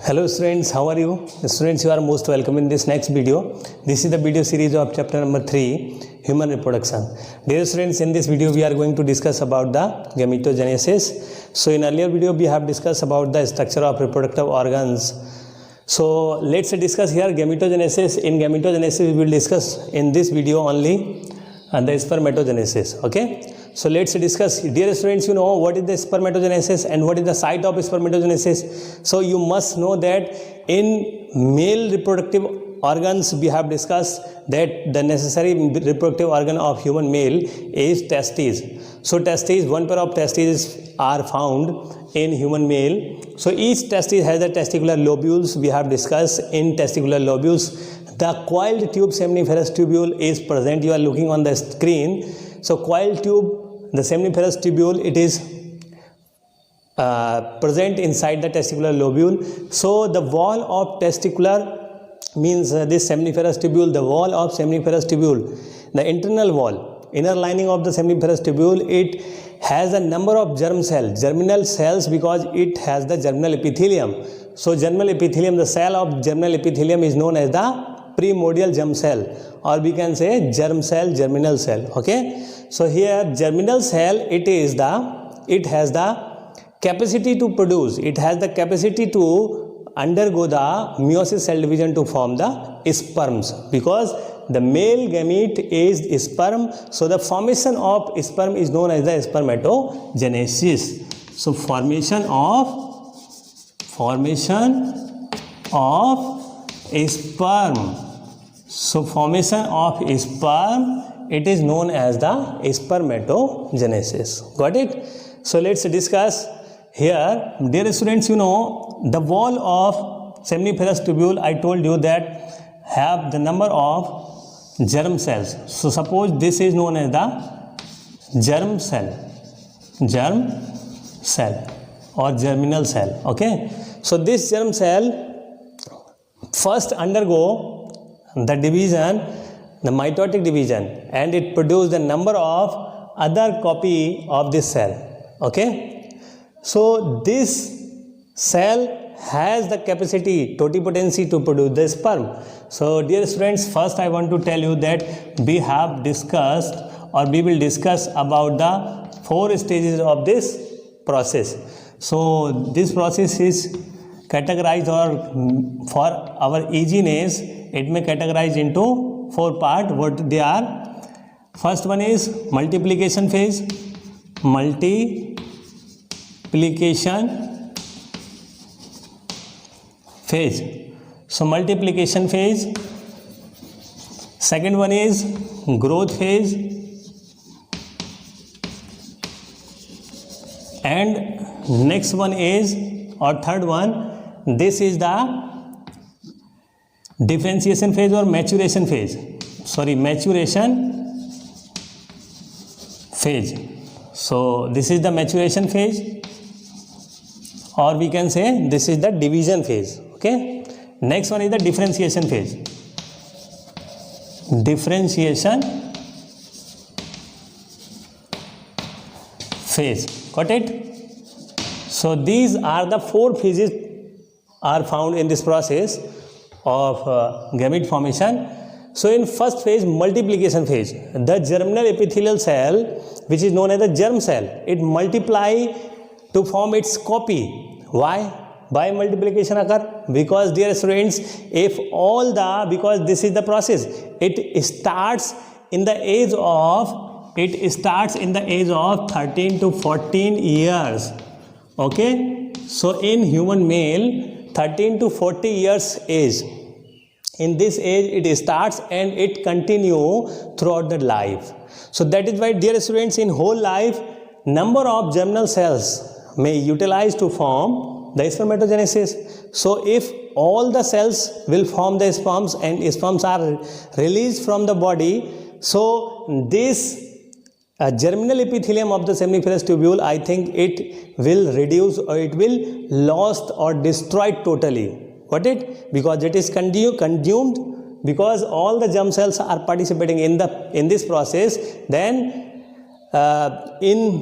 Hello students, how are you? Students, you are most welcome in this next video. This is the video series of chapter number 3, Human Reproduction. Dear students, in this video we are going to discuss about the gametogenesis. So in earlier video we have discussed about the structure of reproductive organs. So let's discuss here gametogenesis. In gametogenesis we will discuss in this video only the spermatogenesis. Okay. So let's discuss. Dear students, you know what is the spermatogenesis and what is the site of spermatogenesis. So you must know that in male reproductive organs we have discussed that the necessary reproductive organ of human male is testes. So testes, one pair of testes are found in human male. So each testis has a testicular lobules. We have discussed in testicular lobules. The coiled tube seminiferous tubule is present. You are looking on the screen. So coiled tube, the seminiferous tubule, it is present inside the testicular lobule. So the wall of testicular means this seminiferous tubule, the wall of seminiferous tubule, the internal wall, inner lining of the seminiferous tubule, it has a number of germ cells, germinal cells, because it has the germinal epithelium. So germinal epithelium, the cell of germinal epithelium is known as the primordial germ cell, or we can say germ cell, germinal cell. Okay. So here germinal cell, it has the capacity to produce, it has the capacity to undergo the meiosis cell division to form the sperms, because the male gamete is sperm. So the formation of sperm is known as the spermatogenesis. So formation of a sperm. So formation of a sperm, it is known as the spermatogenesis. Got it? So let's discuss here. Dear students, you know the wall of seminiferous tubule, I told you that have the number of germ cells. So suppose this is known as the germ cell or germinal cell. Okay. So this germ cell first undergo the division, the mitotic division, and it produces the number of other copy of this cell. Okay. So this cell has the capacity, totipotency to produce the sperm. So dear students, first I want to tell you that we have discussed, or we will discuss about the 4 stages of this process. So this process is categorized, or for our easiness, it may categorize into 4 parts. What they are? First one is multiplication phase. So multiplication phase. Second one is growth phase. And next one is, or third one, this is the differentiation phase or maturation phase. Maturation phase. So this is the maturation phase, or we can say this is the division phase. Okay. Next one is the differentiation phase. Got it? So these are the 4 phases are found in this process of gamete formation. So in first phase, multiplication phase, the germinal epithelial cell, which is known as the germ cell, it multiply to form its copy. Why? By multiplication occur? Because dear students, because this is the process, it starts in the age of 13 to 14 years. Okay. So in human male, 13 to 40 years age. In this age it starts and it continue throughout the life. So that is why, dear students, in whole life, number of germinal cells may utilize to form the spermatogenesis. So if all the cells will form the sperms and sperms are released from the body, so this germinal epithelium of the seminiferous tubule, I think it will reduce, or it will lost or destroyed totally. Got it? Because it is consumed, because all the germ cells are participating in this process. Then in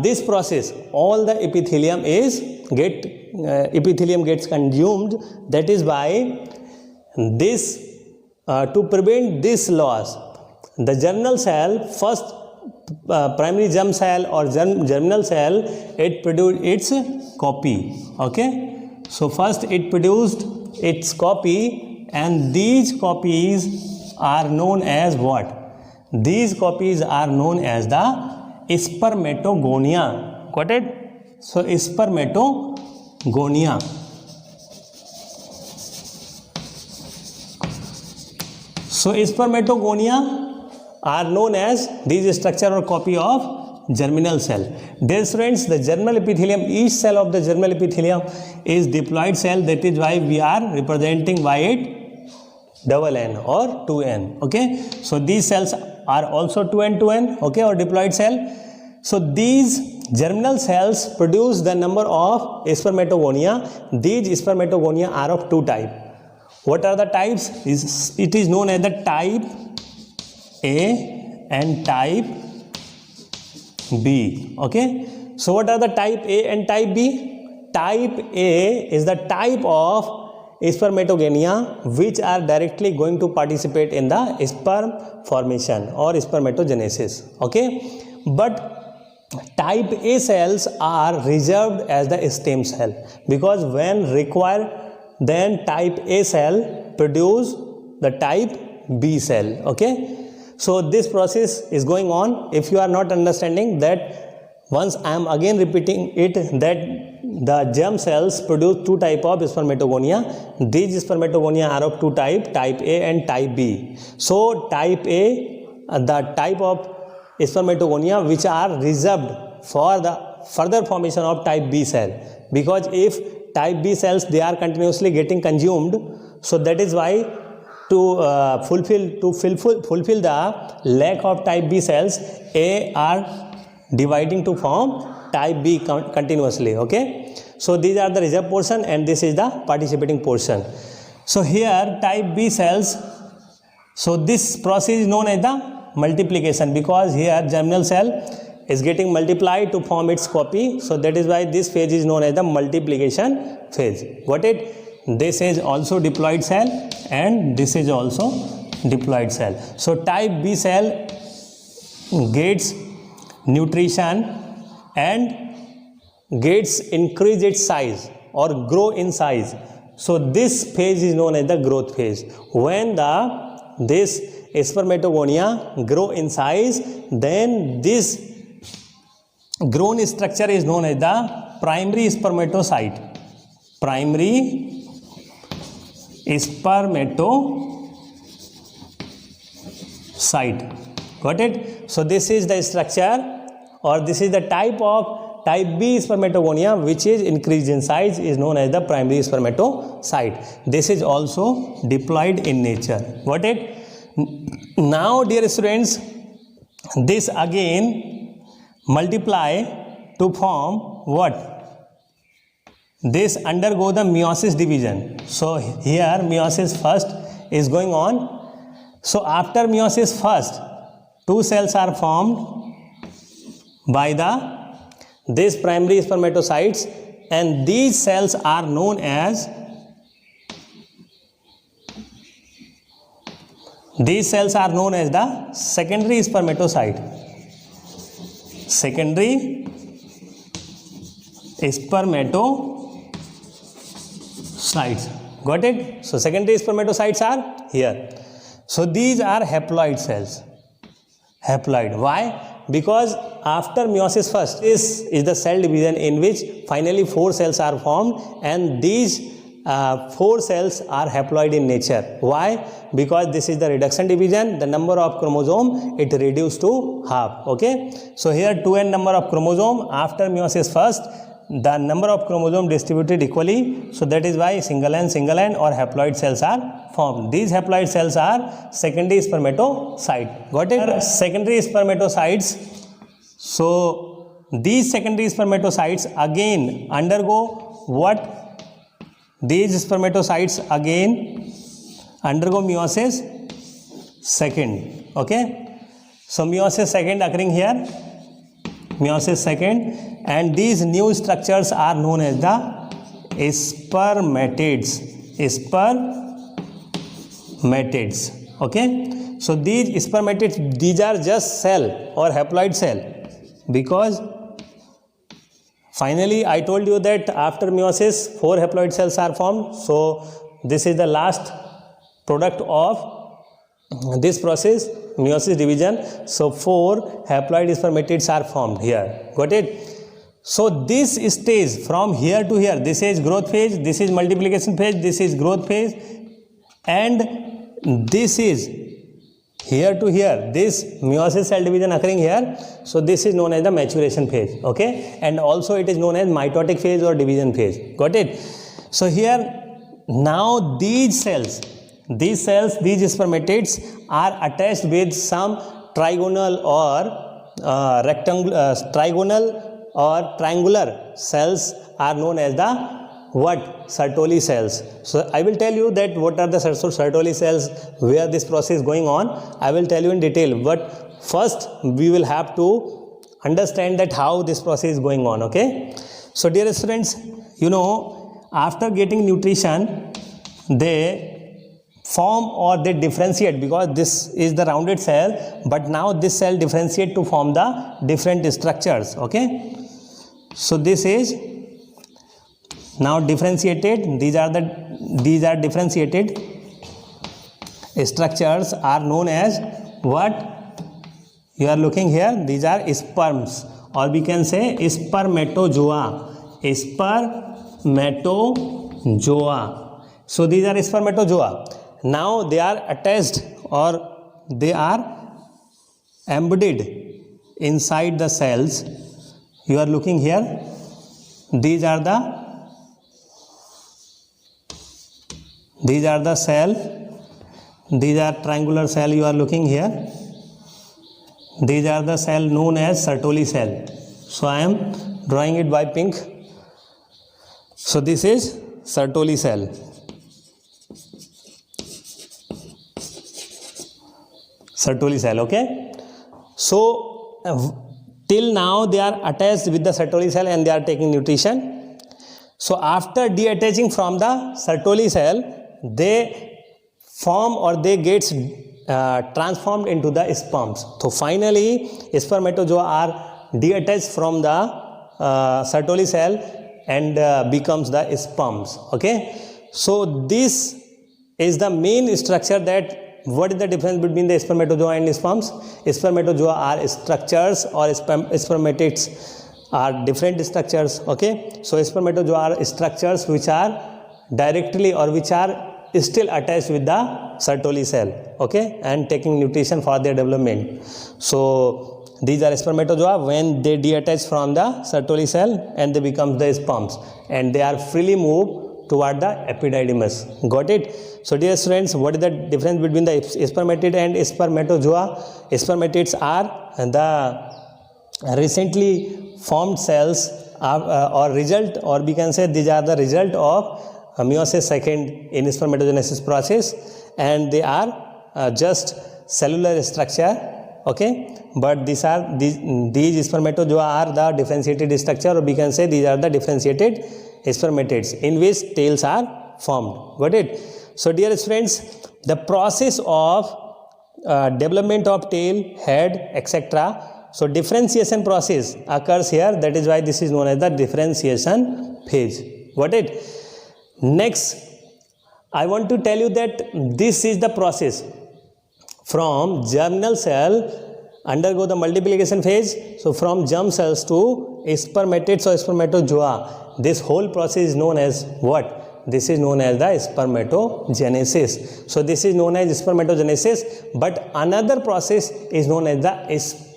this process all the epithelium is get epithelium gets consumed. That is why this to prevent this loss, the germinal cell first, primary germ cell or germinal cell, it produced its copy. Okay, so first it produced its copy, and these copies are known as what? These copies are known as the spermatogonia. Got it? So spermatogonia. So spermatogonia are known as these structure or copy of germinal cell. Dear students, the germinal epithelium, each cell of the germinal epithelium is diploid cell. That is why we are representing by it double N or 2N. Okay, so these cells are also 2N, 2N, okay, or diploid cell. So these germinal cells produce the number of spermatogonia. These spermatogonia are of two types. What are the types? It is known as the type A and type B. Okay, so what are the type A and type B? Type A is the type of spermatogonia which are directly going to participate in the sperm formation or spermatogenesis. Okay, but type A cells are reserved as the stem cell, because when required, then type A cell produce the type B cell. Okay, so this process is going on. If you are not understanding that, once I am again repeating it, that the germ cells produce two type of spermatogonia. These spermatogonia are of two type, type A and type B. So type A, the type of spermatogonia which are reserved for the further formation of type B cell, because if type B cells, they are continuously getting consumed, so that is why to fulfill the lack of type B cells, A are dividing to form type B continuously. Okay, so these are the reserved portion and this is the participating portion. So here type B cells, so this process is known as the multiplication, because here germinal cell is getting multiplied to form its copy. So that is why this phase is known as the multiplication phase. Got it? This is also diploid cell and this is also diploid cell. So type B cell gets nutrition and gets increase its size or grow in size. So this phase is known as the growth phase. When this spermatogonia grow in size, then this grown structure is known as the primary spermatocyte. Primary spermatocyte. Got it? So this is the structure, or this is the type of type B spermatogonia which is increased in size, is known as the primary spermatocyte. This is also diploid in nature. Got it? Now dear students, this again multiply to form what? This undergo the meiosis division. So here meiosis first is going on. So after meiosis first, two cells are formed by this primary spermatocytes, and these cells are known as the secondary spermatocyte. Secondary spermatocytes. Got it? So secondary spermatocytes are here. So these are haploid cells. Haploid. Why? Because after meiosis first, this is the cell division in which finally 4 cells are formed, and these 4 cells are haploid in nature. Why? Because this is the reduction division. The number of chromosome, it reduced to half. Okay, so here 2n number of chromosome. After meiosis first, the number of chromosome distributed equally, so that is why single N or haploid cells are formed. These haploid cells are secondary spermatocyte. Got it? Secondary spermatocytes. So these secondary spermatocytes again undergo what? These spermatocytes again undergo meiosis second. Okay, so meiosis second occurring here, meiosis second, and these new structures are known as the spermatids. Okay, so these spermatids, these are just cell or haploid cell, because finally I told you that after meiosis 4 haploid cells are formed. So this is the last product of this process, meiosis division. So 4 haploid spermatids are formed here. Got it? So this stage from here to here, this is growth phase, this is multiplication phase, this is growth phase, and this is here to here, this meiosis cell division occurring here. So this is known as the maturation phase. Okay, and also it is known as mitotic phase or division phase. Got it? So here now these spermatids are attached with some trigonal or triangular cells are known as the what? Sertoli cells. So I will tell you that what are the Sertoli cells, where this process is going on. I will tell you in detail, but first we will have to understand that how this process is going on. Okay, so dear students, you know, after getting nutrition, they form or they differentiate, because this is the rounded cell, but now this cell differentiate to form the different structures. Okay, so this is now differentiated. These are differentiated structures are known as what you are looking here. These are sperms, or we can say spermatozoa. So these are spermatozoa. Now they are attached or they are embedded inside the cells. You are looking here. These are the cell. These are triangular cell you are looking here. These are the cell known as Sertoli cell. So I am drawing it by pink. So this is Sertoli cell. Sertoli cell. Okay. So till now they are attached with the Sertoli cell and they are taking nutrition. So after detaching from the Sertoli cell, they form or they get transformed into the sperms. So finally spermatozoa are detached from the Sertoli cell and becomes the sperms. Okay, so this is the main structure. That what is the difference between the spermatozoa and sperms? Spermatozoa are structures, or spermatids are different structures. Okay, so spermatozoa are structures which are directly or which are still attached with the Sertoli cell. Okay, and taking nutrition for their development. So these are spermatozoa when they detach from the Sertoli cell and they become the sperms, and they are freely moved toward the epididymis. Got it? So dear students, what is the difference between the spermatid and spermatozoa? Spermatids are the recently formed cells or result, or we can say these are the result of meiosis second in spermatogenesis process, and they are just cellular structure. Okay, but these spermatozoa are the differentiated structure, or we can say these are the differentiated spermatids in which tails are formed. Got it? So dear students, the process of development of tail, head, etc. So differentiation process occurs here. That is why this is known as the differentiation phase. Got it? Next, I want to tell you that this is the process from germinal cell undergo the multiplication phase. So from germ cells to spermatids or spermatozoa, this whole process is known as what? This is known as the spermatogenesis. So this is known as spermatogenesis, but another process is known as the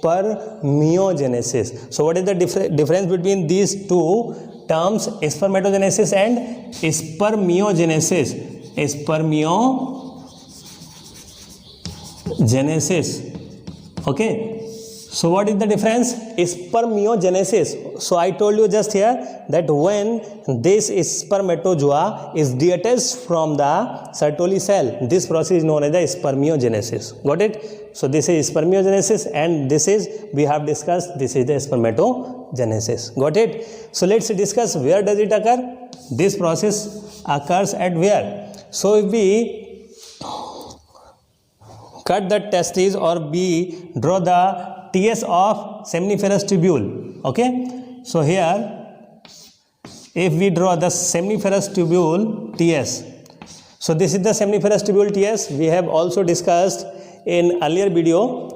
spermiogenesis. So what is the difference between these two terms, spermatogenesis and spermiogenesis? Spermiogenesis. Okay. So what is the difference? Spermiogenesis. So I told you just here that when this spermatozoa is detached from the Sertoli cell, this process is known as the spermiogenesis. Got it? So this is spermiogenesis, and this is, we have discussed, this is the spermatogenesis. gametogenesis. Got it? So let's discuss where does it occur. This process occurs at where? So if we cut the testes or we draw the TS of seminiferous tubule, okay, so here if we draw the seminiferous tubule TS, so this is the seminiferous tubule TS, we have also discussed in earlier video.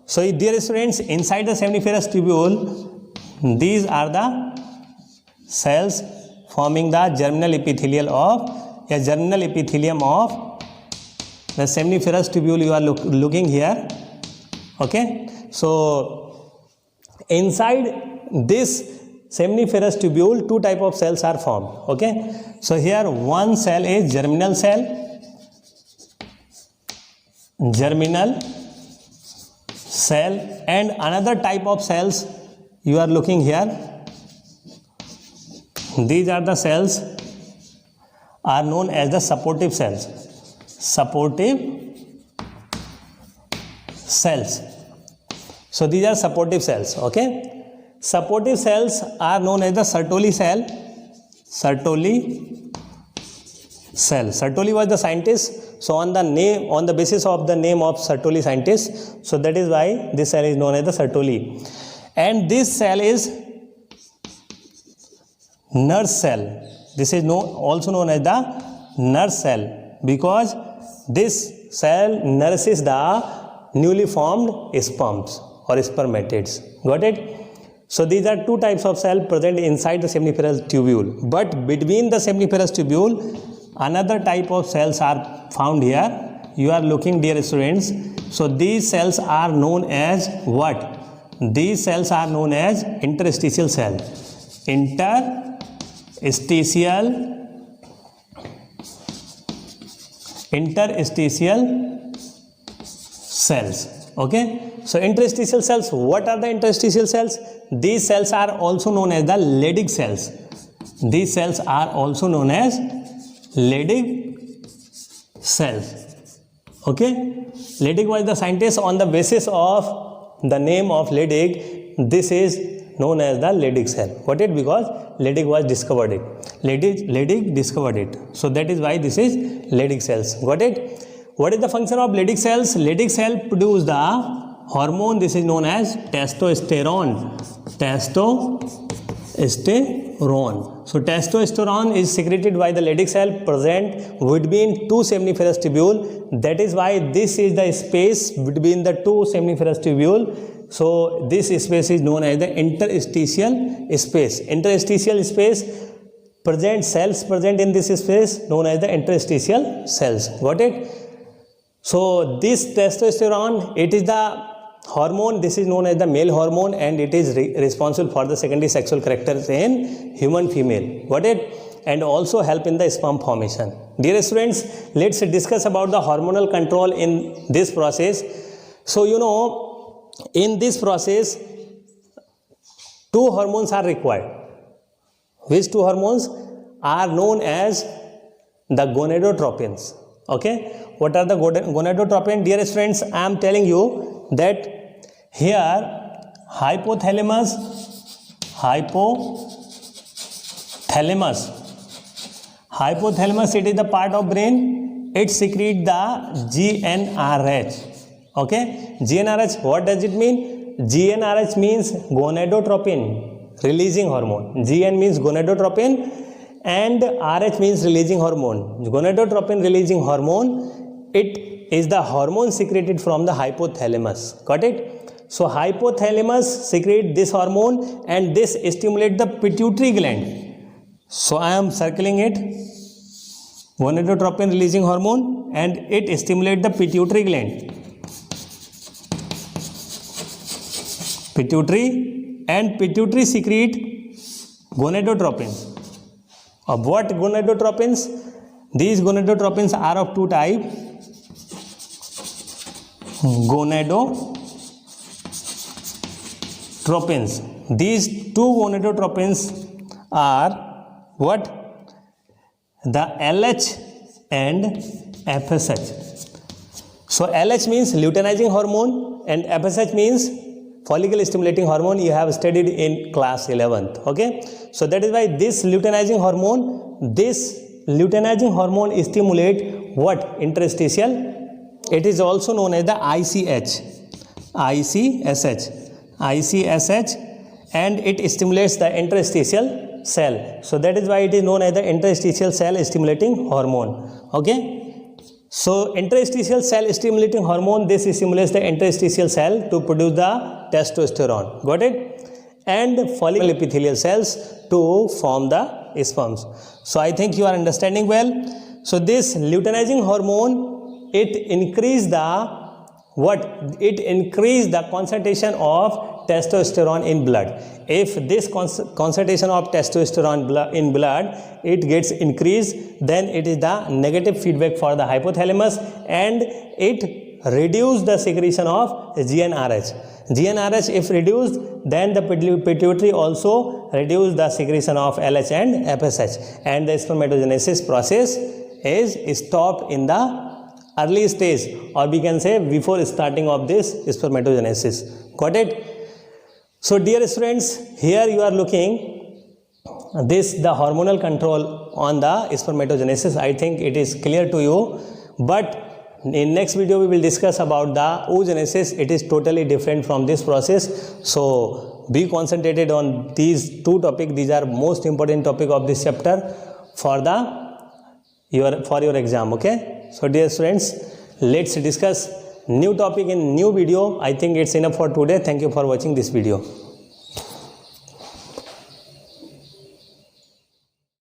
So dear students, inside the seminiferous tubule, these are the cells forming the germinal epithelium of the seminiferous tubule you are looking here, okay. So inside this seminiferous tubule, two type of cells are formed, okay. So here one cell is germinal cell, and another type of cells you are looking here. These are the cells are known as the supportive cells. So these are supportive cells, okay. Supportive cells are known as the Sertoli cell. Sertoli was the scientist. So on the basis of the name of Sertoli scientist, so that is why this cell is known as the Sertoli. And this cell is nurse cell. This is also known as the nurse cell, because this cell nourishes the newly formed sperms or spermatids. Got it? So these are two types of cells present inside the seminiferous tubule. But between the seminiferous tubule, another type of cells are found here. You are looking, dear students. So these cells are known as what? These cells are known as interstitial cells. Interstitial cells, okay. So interstitial cells, what are the interstitial cells? These cells are also known as the Leydig cells. These cells are also known as Leydig cells, okay. Leydig was the scientist. On the basis of the name of Leydig, this is known as the Leydig cell. Got it? Because Leydig was discovered it. Leydig discovered it. So that is why this is Leydig cells. Got it? What is the function of Leydig cells? Leydig cell produce the hormone. This is known as testosterone. So testosterone is secreted by the Leydig cell present between two seminiferous tubule. That is why this is the space between the two seminiferous tubule. So this space is known as the interstitial space. Interstitial space cells present in this space known as the interstitial cells. Got it? So this testosterone, it is the hormone. This is known as the male hormone, and it is responsible for the secondary sexual characters in human female. Got it? And also help in the sperm formation. Dear students, let's discuss about the hormonal control in this process. So in this process, two hormones are required. Which two hormones are known as the gonadotropins? Okay, what are the gonadotropins? Dear friends, I am telling you that here hypothalamus, it is the part of brain. It secretes the GnRH. Okay, GnRH, what does it mean? GnRH means gonadotropin releasing hormone. Gn means gonadotropin and RH means releasing hormone. Gonadotropin releasing hormone, it is the hormone secreted from the hypothalamus. Got it? So hypothalamus secrete this hormone and this stimulate the pituitary gland. So I am circling it. Gonadotropin releasing hormone and it stimulate the pituitary gland. Pituitary secrete gonadotropins. Of what gonadotropins? These gonadotropins are of two types. Gonadotropins. These two gonadotropins are what? The LH and FSH. So LH means luteinizing hormone and FSH means follicle stimulating hormone you have studied in class 11th. Okay, so that is why this luteinizing hormone stimulate what? Interstitial. It is also known as the ICSH, and it stimulates the interstitial cell. So that is why it is known as the interstitial cell stimulating hormone. Okay, so interstitial cell stimulating hormone, this stimulates the interstitial cell to produce the testosterone. Got it? And follicle epithelial cells to form the sperms. So I think you are understanding well. So this luteinizing hormone, it increase the concentration of testosterone in blood. If this concentration of testosterone in blood it gets increased, then it is the negative feedback for the hypothalamus, and it reduce the secretion of GnRH. If reduced, then the pituitary also reduce the secretion of LH and FSH, and the spermatogenesis process is stopped in the early stage, or we can say before starting of this spermatogenesis. Got it? So dear students, here you are looking this, the hormonal control on the spermatogenesis. I think it is clear to you, but in next video we will discuss about the oogenesis. It is totally different from this process. So be concentrated on these two topics. These are most important topic of this chapter for your exam. Okay, so dear students, let's discuss new topic in new video. I think it's enough for today. Thank you for watching this video.